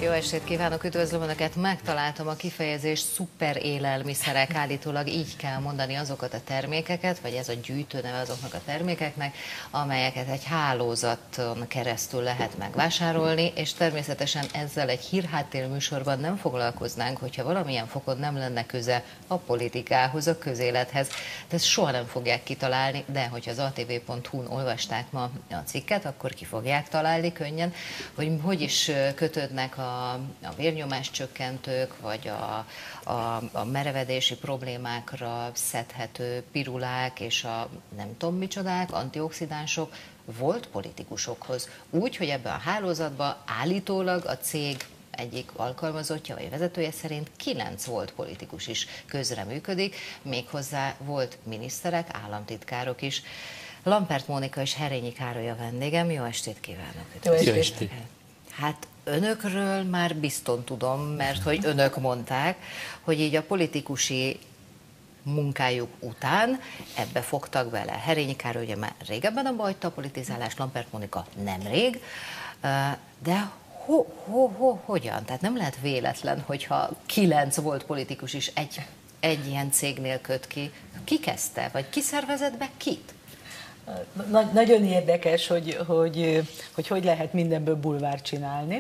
Jó estét kívánok, üdvözlöm Önöket! Megtaláltam a kifejezést szuper élelmiszerek, állítólag így kell mondani azokat a termékeket, vagy ez a gyűjtőneve azoknak a termékeknek, amelyeket egy hálózaton keresztül lehet megvásárolni, és természetesen ezzel egy hírháttér műsorban nem foglalkoznánk, hogyha valamilyen fokon nem lenne köze a politikához, a közélethez. De ezt soha nem fogják kitalálni, de hogyha az atv.hu-n olvasták ma a cikket, akkor ki fogják találni könnyen, hogy hogy is kötődnek a vérnyomás csökkentők, vagy a merevedési problémákra szedhető pirulák és a nem tudom micsodák, antioxidánsok volt politikusokhoz. Úgy, hogy ebben a hálózatban állítólag a cég egyik alkalmazottja vagy vezetője szerint 9 volt politikus is közreműködik, méghozzá volt miniszterek, államtitkárok is. Lampert Mónika és Herényi Károly a vendégem. Jó estét kívánok! Jó estét! Hát önökről már bizton tudom, mert hogy önök mondták, hogy így a politikusi munkájuk után ebbe fogtak bele. Herényi Károly ugye már régebben abba hagyta a politizálást, Lampert Mónika nemrég, de hogyan? Tehát nem lehet véletlen, hogyha 9 volt politikus is egy ilyen cégnél köt ki. Ki kezdte? Vagy ki szervezett be kit? Nagyon érdekes, hogy lehet mindenből bulvárt csinálni.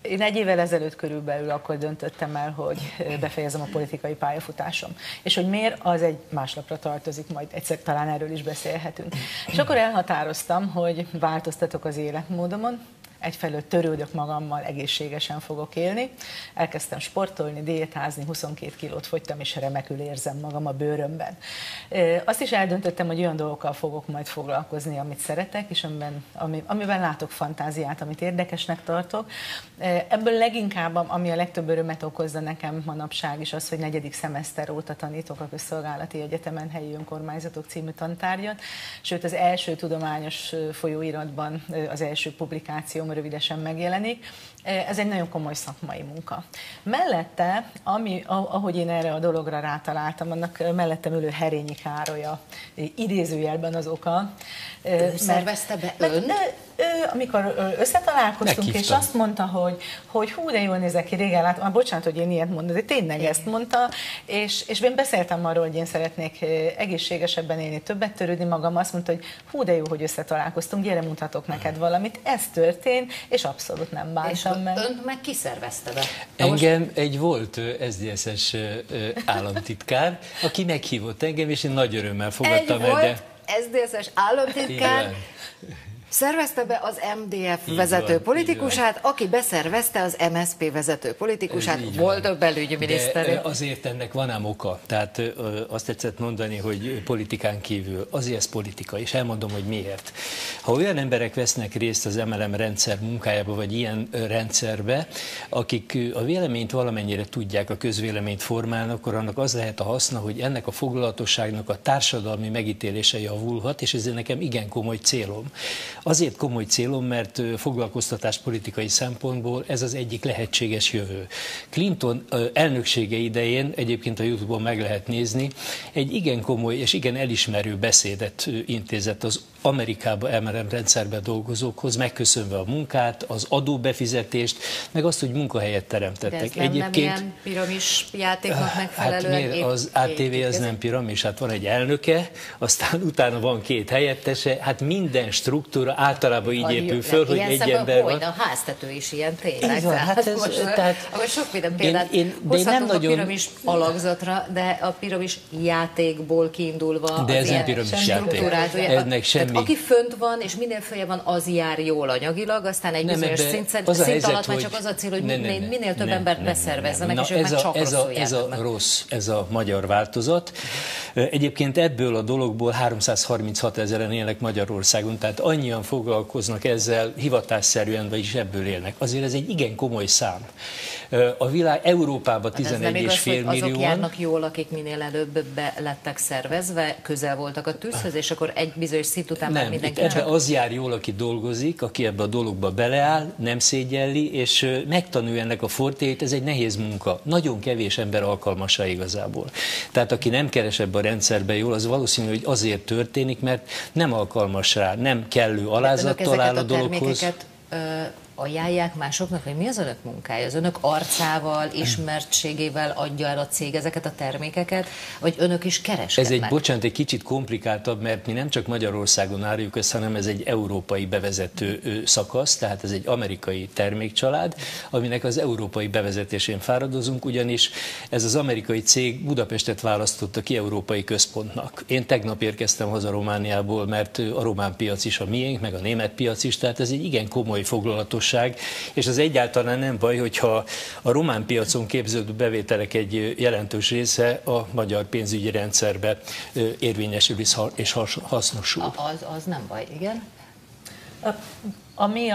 Én 1 évvel ezelőtt körülbelül akkor döntöttem el, hogy befejezem a politikai pályafutásom. És hogy miért, az egy máslapra tartozik, majd egyszer talán erről is beszélhetünk. És akkor elhatároztam, hogy változtatok az életmódomon, egyfelől törődök magammal, egészségesen fogok élni. Elkezdtem sportolni, diétázni, 22 kilót fogytam, és remekül érzem magam a bőrömben. Azt is eldöntöttem, hogy olyan dolgokkal fogok majd foglalkozni, amit szeretek, és amiben látok fantáziát, amit érdekesnek tartok. Ebből leginkább, ami a legtöbb örömet okozza nekem manapság is az, hogy 4. szemeszter óta tanítok a Közszolgálati Egyetemen helyi önkormányzatok című tantárgyat, sőt az első tudományos folyóiratban az első publikáció rövidesen megjelenik. Ez egy nagyon komoly szakmai munka. Mellette, ahogy én erre a dologra rátaláltam, annak mellettem ülő Herényi Károly idézőjelben az oka. Szervezte be ön? Amikor összetalálkoztunk, meghívtam. És azt mondta, hogy hú, de jól nézek ki, régen láttam, bocsánat, hogy én ilyet mondom, de tényleg ezt mondta, és én beszéltem arról, hogy én szeretnék egészségesebben élni, többet törődni magam, azt mondta, hogy hú, de jó, hogy összetalálkoztunk, gyere, mutatok neked valamit. Ez történt, és abszolút nem bántam meg. Önt meg kiszervezte be? Engem egy volt SZDSZ-es államtitkár, aki meghívott engem, és én nagy örömmel fogadtam el. Egy volt SZDSZ-es államtitkár, szervezte be az MDF vezető politikusát, aki beszervezte az MSZP vezető politikusát, volt a belügyminiszter. De azért ennek van ám oka. Tehát azt tetszett mondani, hogy politikán kívül. Azért ez politika, és elmondom, hogy miért. Ha olyan emberek vesznek részt az MLM rendszer munkájába, vagy ilyen rendszerbe, akik a véleményt valamennyire tudják, a közvéleményt formálnak, akkor annak az lehet a haszna, hogy ennek a foglalatosságnak a társadalmi megítélése javulhat, és ez nekem igen komoly célom. Azért komoly célom, mert foglalkoztatáspolitikai szempontból ez az egyik lehetséges jövő. Clinton elnöksége idején, egyébként a YouTube-on meg lehet nézni, egy igen komoly és igen elismerő beszédet intézett az Amerikában MLM rendszerben dolgozókhoz, megköszönve a munkát, az adóbefizetést, meg azt, hogy munkahelyet teremtettek. De ez nem ilyen piramis játéknak megfelelően? Hát miért? Az ATV az nem piramis, hát van egy elnöke, aztán utána van 2 helyettese, hát minden struktúra általában így épül föl, hogy egy ember van. A háztető is ilyen tényleg. Van, hát ez, akkor sok minden példát hozhatunk a piramis alakzatra, de a piramis játékból kiindulva de ez nem piramis játék. Ennek semmi. Aki fönt van, és minél följebb van, az jár jól anyagilag, aztán egy bizonyos szint alatt már csak az a cél, hogy minél több embert beszervezzenek, és ők már csak rosszul járnak. Ez a magyar változat. Egyébként ebből a dologból 336 000-en élnek Magyarországon, tehát annyian foglalkoznak ezzel hivatásszerűen, vagyis ebből élnek. Azért ez egy igen komoly szám. A világ Európában 11,5 millióan. Azok járnak jól, akik minél előbb be lettek szervezve, közel voltak a tűzhöz, és akkor egy bizonyos szint után már mindenki ebbe az jár jól, aki dolgozik, aki ebbe a dologba beleáll, nem szégyelli, és megtanulja ennek a fortéjét, ez egy nehéz munka. Nagyon kevés ember alkalmas rá igazából. Tehát aki nem keres ebbe a rendszerbe jól, az valószínű, hogy azért történik, mert nem alkalmas rá, nem kellő alázattal áll a dologhoz. ajánlják másoknak, hogy mi az önök munkája? Az önök arcával, ismertségével adja el a cég ezeket a termékeket, vagy önök is kereskednek? Bocsánat, egy kicsit komplikáltabb, mert mi nem csak Magyarországon áruljuk ezt, hanem ez egy európai bevezető szakasz, tehát ez egy amerikai termékcsalád, aminek az európai bevezetésén fáradozunk, ugyanis ez az amerikai cég Budapestet választotta ki európai központnak. Én tegnap érkeztem haza Romániából, mert a román piac is a miénk, meg a német piac is, tehát ez egy igen komoly foglalatosság, és az egyáltalán nem baj, hogyha a román piacon képződő bevételek egy jelentős része a magyar pénzügyi rendszerbe érvényesül és hasznosul. Az nem baj, igen. Ami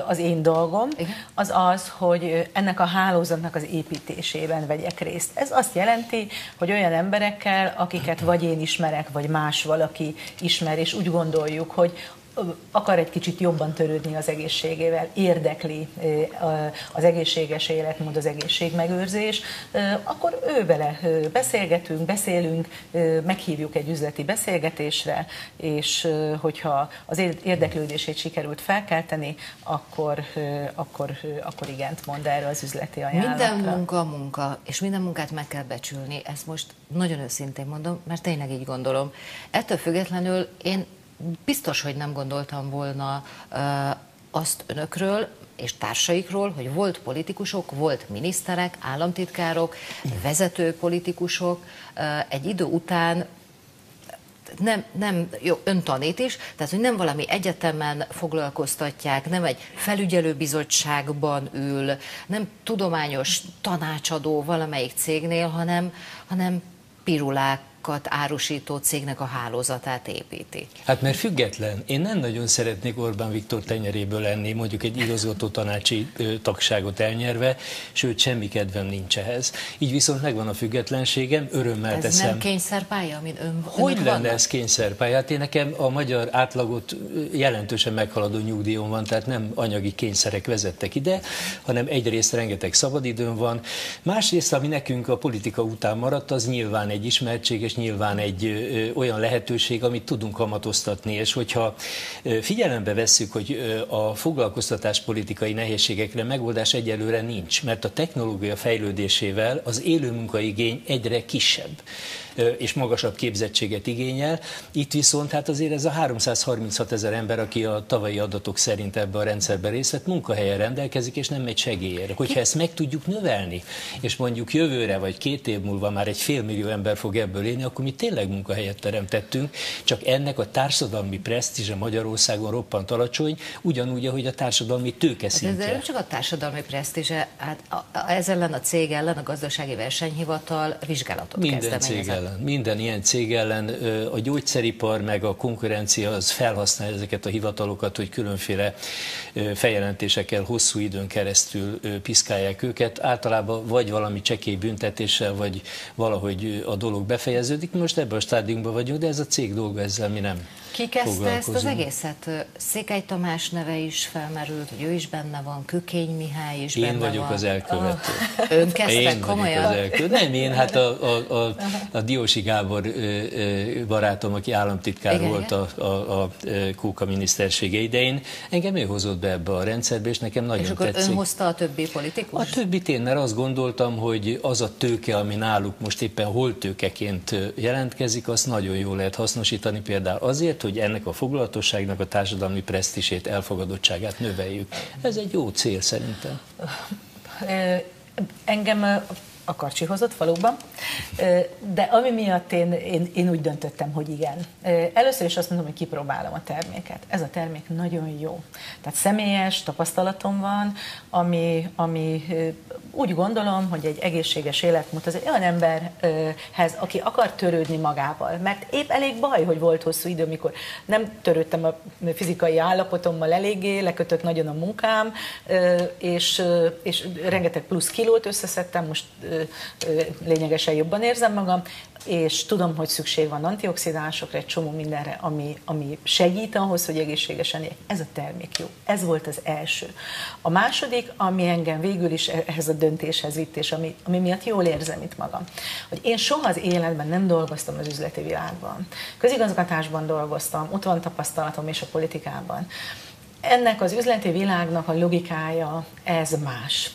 az én dolgom, az az, hogy ennek a hálózatnak az építésében vegyek részt. Ez azt jelenti, hogy olyan emberekkel, akiket vagy én ismerek, vagy más valaki ismer, és úgy gondoljuk, hogy akar egy kicsit jobban törődni az egészségével, érdekli az egészséges életmód, az egészségmegőrzés, akkor ővele beszélünk, meghívjuk egy üzleti beszélgetésre, és hogyha az érdeklődését sikerült felkelteni, akkor igent mond erre az üzleti ajánlatra. Minden munka, és minden munkát meg kell becsülni. Ezt most nagyon őszintén mondom, mert tényleg így gondolom. Ettől függetlenül én biztos, hogy nem gondoltam volna azt önökről és társaikról, hogy volt politikusok, volt miniszterek, államtitkárok, vezető politikusok, egy idő után ön tanít is, tehát hogy nem valami egyetemen foglalkoztatják, nem egy felügyelőbizottságban ül, nem tudományos tanácsadó valamelyik cégnél, hanem pirulákat árusító cégnek a hálózatát építi. Hát mert független. Én nem nagyon szeretnék Orbán Viktor tenyeréből lenni, mondjuk egy igazgató tanácsi tagságot elnyerve, sőt, semmi kedvem nincs ehhez. Így viszont megvan a függetlenségem, örömmel teszem. Ez nem kényszerpálya, mint Hogy lenne ez kényszerpálya? Hát én nekem a magyar átlagot jelentősen meghaladó nyugdíjon van, tehát nem anyagi kényszerek vezettek ide, hanem egyrészt rengeteg szabadidőm van. Másrészt, ami nekünk a politika után maradt, az nyilván egy ismertség, és nyilván egy olyan lehetőség, amit tudunk kamatoztatni, és hogyha figyelembe vesszük, hogy a foglalkoztatáspolitikai nehézségekre megoldás egyelőre nincs, mert a technológia fejlődésével az élő munkaigény egyre kisebb és magasabb képzettséget igényel. Itt viszont hát azért ez a 336 000 ember, aki a tavalyi adatok szerint ebben a rendszerben részt vett, munkahelyen rendelkezik, és nem megy segélyért. Hogyha ezt meg tudjuk növelni, és mondjuk jövőre vagy 2 év múlva már egy 500 000 ember fog ebből élni, akkor mi tényleg munkahelyet teremtettünk, csak ennek a társadalmi presztízse Magyarországon roppant alacsony, ugyanúgy, ahogy a társadalmi tőke szintje. De nem csak a társadalmi presztízse, hát ez ellen a cég ellen a gazdasági versenyhivatal vizsgálatot kezdeményezett. Minden ilyen cég ellen a gyógyszeripar meg a konkurencia az felhasználja ezeket a hivatalokat, hogy különféle feljelentésekkel hosszú időn keresztül piszkálják őket. Általában vagy valami csekély büntetéssel, vagy valahogy a dolog befejeződik. Most ebben a stádiumban vagyunk, de ez a cég dolga, ezzel mi nem Ki kezdte ezt az egészet? Székely Tamás neve is felmerült, hogy ő is benne van, Kökény Mihály is benne van. Én vagyok az elkövető. Ön kezdte komolyan? Nem én, hát a Diósi Gábor barátom, aki államtitkár volt a Kóka minisztersége idején, engem ő hozott be ebbe a rendszerbe, és nekem nagyon tetszik. És akkor ön hozta a többi politikus? A többit én, mert azt gondoltam, hogy az a tőke, ami náluk most éppen holtőkeként jelentkezik, azt nagyon jól lehet hasznosítani, például azért, hogy ennek a foglalatosságnak a társadalmi presztízsét, elfogadottságát növeljük. Ez egy jó cél szerintem. Engem a Karcsi hozott valóban, de ami miatt én úgy döntöttem, hogy igen. Először is azt mondom, hogy kipróbálom a terméket. Ez a termék nagyon jó. Tehát személyes tapasztalatom van, ami úgy gondolom, hogy egy egészséges életmód az egy olyan emberhez, aki akar törődni magával. Mert épp elég baj, hogy volt hosszú idő, amikor nem törődtem a fizikai állapotommal eléggé, lekötött nagyon a munkám, és rengeteg plusz kilót összeszedtem, most lényegesen jobban érzem magam, és tudom, hogy szükség van antioxidánsokra, egy csomó mindenre, ami segít ahhoz, hogy egészségesen éljek. Ez a termék jó. Ez volt az első. A második, ami engem végül is ehhez a döntéshez vitt, és ami miatt jól érzem itt magam, hogy én soha az életben nem dolgoztam az üzleti világban. Közigazgatásban dolgoztam, ott van tapasztalatom és a politikában. ennek az üzleti világnak a logikája ez más.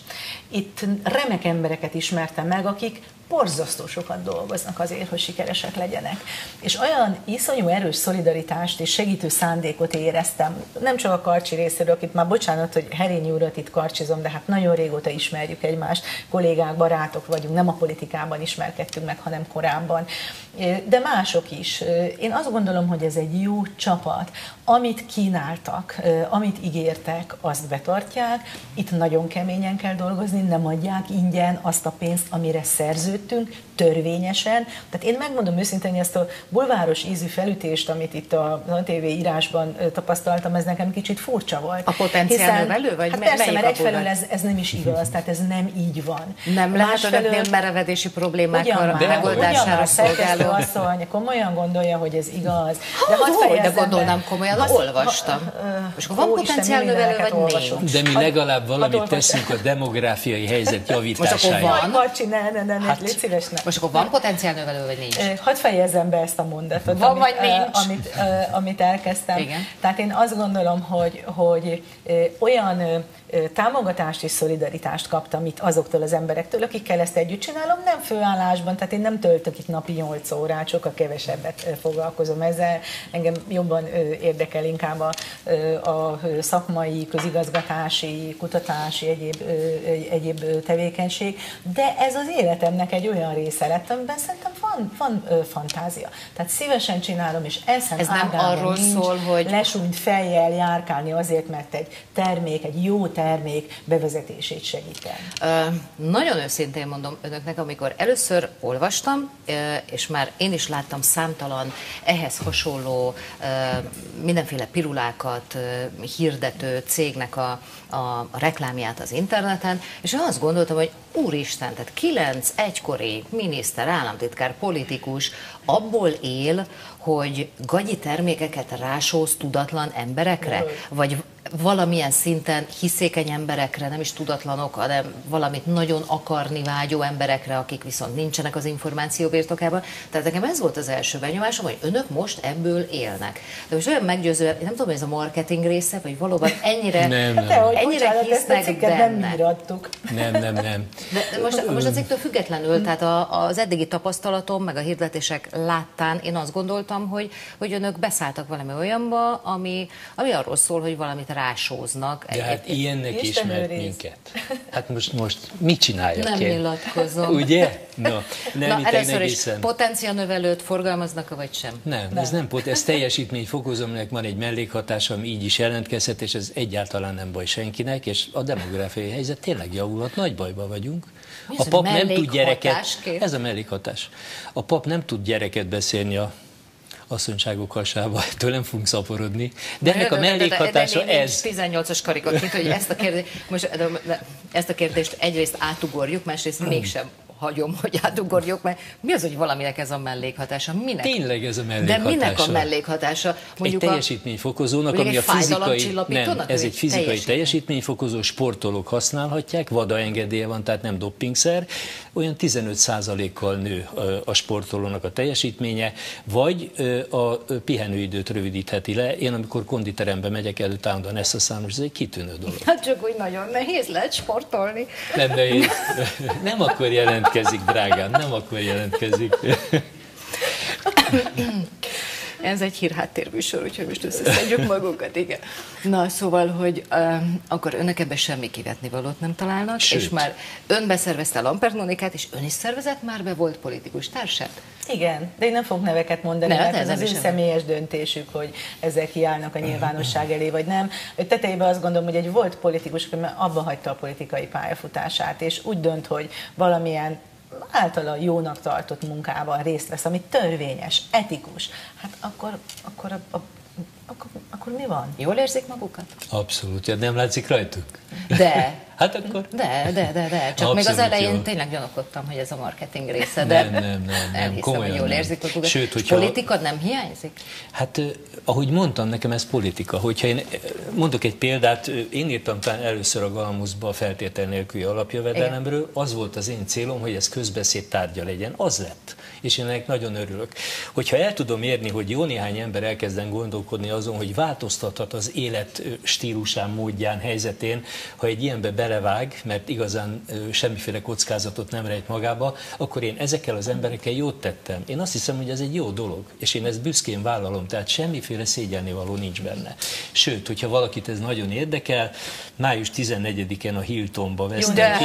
Itt remek embereket ismertem meg, akik borzasztó sokat dolgoznak azért, hogy sikeresek legyenek. És olyan iszonyú erős szolidaritást és segítő szándékot éreztem, nem csak a Karcsi részéről, akit már bocsánat, hogy Herényi urat itt karcsizom, de hát nagyon régóta ismerjük egymást, kollégák, barátok vagyunk, nem a politikában ismerkedtünk meg, hanem korábban, de mások is. Én azt gondolom, hogy ez egy jó csapat, amit kínáltak, amit ígértek, azt betartják, itt nagyon keményen kell dolgozni, nem adják ingyen azt a pénzt, amire szerződtünk, törvényesen. Tehát én megmondom őszintén, hogy ezt a bulváros ízű felütést, amit itt a TV írásban tapasztaltam, ez nekem kicsit furcsa volt. A potenciál növelő? Vagy hát persze, mert egyfelől ez nem is igaz, tehát ez nem így van. Nem lehet önöknél merevedési problémákkal megoldására szolgáló. Asszony komolyan gondolja, hogy ez igaz. De gondolnám komolyan, olvastam. És akkor van potenciál növelő, vagy nincs? De mi legalább valamit teszünk a demográfiai helyzet javítására. Most akkor van? Ne, légy szíves, ne. Most akkor van potenciál növelő, vagy nincs? Hadd fejezzem be ezt a mondatot, van, vagy nincs. amit elkezdtem. Igen. Tehát én azt gondolom, hogy olyan támogatást és szolidaritást kaptam itt azoktól az emberektől, akikkel ezt együtt csinálom, nem főállásban, tehát én nem töltök itt napi 8 órát, sokkal kevesebbet foglalkozom ezzel, engem jobban érdekel inkább a szakmai, közigazgatási, kutatási, egyéb tevékenység, de ez az életemnek egy olyan része lett, amiben szerintem van fantázia. Tehát szívesen csinálom, és eszem ez nem arról szól, hogy lesúnyt fejjel járkálni azért, mert egy termék, egy jó termék bevezetését segítem. Nagyon őszintén mondom önöknek, amikor először olvastam, és már én is láttam számtalan ehhez hasonló mindenféle pirulákat hirdető cégnek a reklámját az interneten, és azt gondoltam, hogy úristen, tehát 9 egykori miniszter, államtitkár, politikus abból él, hogy gagyi termékeket rásóz tudatlan emberekre? Vagy valamilyen szinten hiszékeny emberekre, nem is tudatlanok, hanem valamit nagyon akarni vágyó emberekre, akik viszont nincsenek az információ birtokában. Tehát nekem ez volt az első benyomásom, hogy önök most ebből élnek. De most olyan meggyőző, én nem tudom, hogy ez a marketing része, vagy valóban ennyire ennyire hisznek benne. Nem írattuk. Nem. De most a cikktől függetlenül, tehát az eddigi tapasztalatom, meg a hirdetések láttán én azt gondoltam, hogy önök beszálltak valami olyanba, ami arról szól, hogy valamit rásóznak. De hát ilyennek ismert minket. Hát most mit csináljak nem én? Nem nyilatkozom. Ugye? No, először is potenciálnövelőt forgalmaznak, vagy sem? Nem, ez nem ez teljesítményfokozó, aminek van egy mellékhatása, ami így is jelentkezhet, és ez egyáltalán nem baj senkinek, és a demográfiai helyzet tényleg javulhat, nagy bajban vagyunk. A pap nem tud gyereket, ez a mellékhatás. A pap nem tud gyereket beszélni a asszonyságok hasába, tőlem fogunk szaporodni. De ennek a mellékhatása ez. 18-as karikaként, hogy ezt a kérdést egyrészt átugorjuk, másrészt mégsem hagyom, hogy átugorjuk, mert mi az, hogy valaminek ez a mellékhatása? Minek? Tényleg ez a mellékhatása. De minek a mellékhatása? Mondjuk egy teljesítményfokozónak, ami a fizikai, nem, ez egy fizikai teljesítményfokozó, sportolók használhatják, VADA engedélye van, tehát nem doppingszer, olyan 15%-kal nő a sportolónak a teljesítménye, vagy a pihenőidőt rövidítheti le. Én amikor konditerembe megyek, előtt állandóan ezt a számos, ez egy kitűnő dolog. Hát csak úgy nagyon nehéz lehet sportolni. Nem nehéz. Nem akkor jelentkezik, drágám, nem akkor jelentkezik. Ez egy hírháttérműsor, úgyhogy most összeszedjük magunkat, igen. Na, szóval, hogy akkor önök ebben semmi kivetnivalót nem találnak, sőt. És már ön beszervezte a Lampert Monikát, és ön is szervezett már be, volt politikus társát? Igen, de én nem fogok neveket mondani, mert ez az ő személyes döntésük, hogy ezek kiállnak a nyilvánosság elé, vagy nem. Tetejében azt gondolom, hogy egy volt politikus, aki abba hagyta a politikai pályafutását, és úgy dönt, hogy valamilyen általa jónak tartott munkában részt vesz, ami törvényes, etikus, hát akkor mi van? Jól érzik magukat? Abszolút, nem látszik rajtuk? De Hát akkor... De. Csak még az elején tényleg gyanakodtam, hogy ez a marketing része, de nem, elhiszem, hogy jól érzik magukat. Sőt, hogyha... Politika nem hiányzik? Hát, ahogy mondtam, nekem ez politika. Hogyha én mondok egy példát, én írtam talán először a Galmuszba a feltétel nélküli alapjövedelemről, az volt az én célom, hogy ez közbeszéd tárgya legyen. Az lett. És én ennek nagyon örülök. Hogyha el tudom érni, hogy jó néhány ember elkezden gondolkodni azon, hogy változtathat az élet stílusán, módján, helyzetén, ha egy ilyenbe belevág, mert igazán semmiféle kockázatot nem rejt magába, akkor én ezekkel az emberekkel jót tettem. Én azt hiszem, hogy ez egy jó dolog, és én ezt büszkén vállalom, tehát semmiféle szégyelnivaló nincs benne. Sőt, hogyha valakit ez nagyon érdekel, május 14-en a Hiltonba vesznek.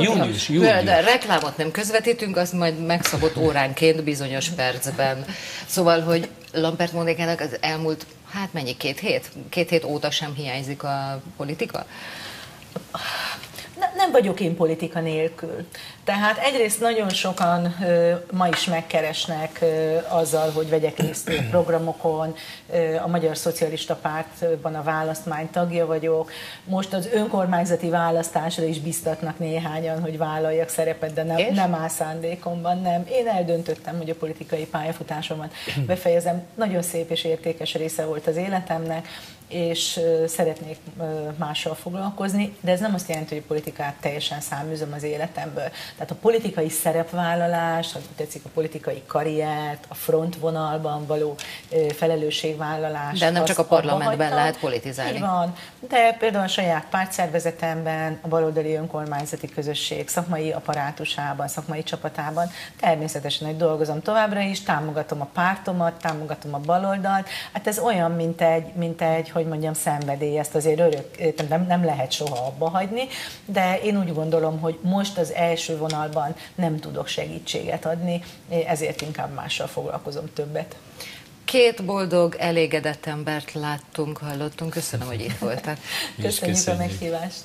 Június. De reklámot nem közvetítünk, azt majd megszabott óránként bizonyos percben. Szóval, hogy Lampert Mónikának az elmúlt, hát mennyi, 2 hét? 2 hét óta sem hiányzik a politika? Nem vagyok én politika nélkül. Tehát egyrészt nagyon sokan ma is megkeresnek azzal, hogy vegyek részt programokon, a Magyar Szocialista Pártban a választmány tagja vagyok. Most az önkormányzati választásra is biztatnak néhányan, hogy vállaljak szerepet, de nem áll szándékomban, nem. Én eldöntöttem, hogy a politikai pályafutásomat befejezem. Nagyon szép és értékes része volt az életemnek, és szeretnék mással foglalkozni, de ez nem azt jelenti, hogy a politikát teljesen száműzöm az életemből. Tehát a politikai szerepvállalás, ha tetszik a politikai karriert, a frontvonalban való felelősségvállalás. De nem csak a parlamentben lehet politizálni. Így van, de például a saját pártszervezetemben, a baloldali önkormányzati közösség szakmai apparátusában, szakmai csapatában természetesen, hogy dolgozom továbbra is, támogatom a pártomat, támogatom a baloldalt. Hát ez olyan, mint egy hogy mondjam, szenvedély, ezt azért nem lehet soha abba hagyni, de én úgy gondolom, hogy most az első vonalban nem tudok segítséget adni, ezért inkább mással foglalkozom többet. 2 boldog, elégedett embert láttunk, hallottunk. Köszönöm, hogy itt voltak. Köszönjük a meghívást.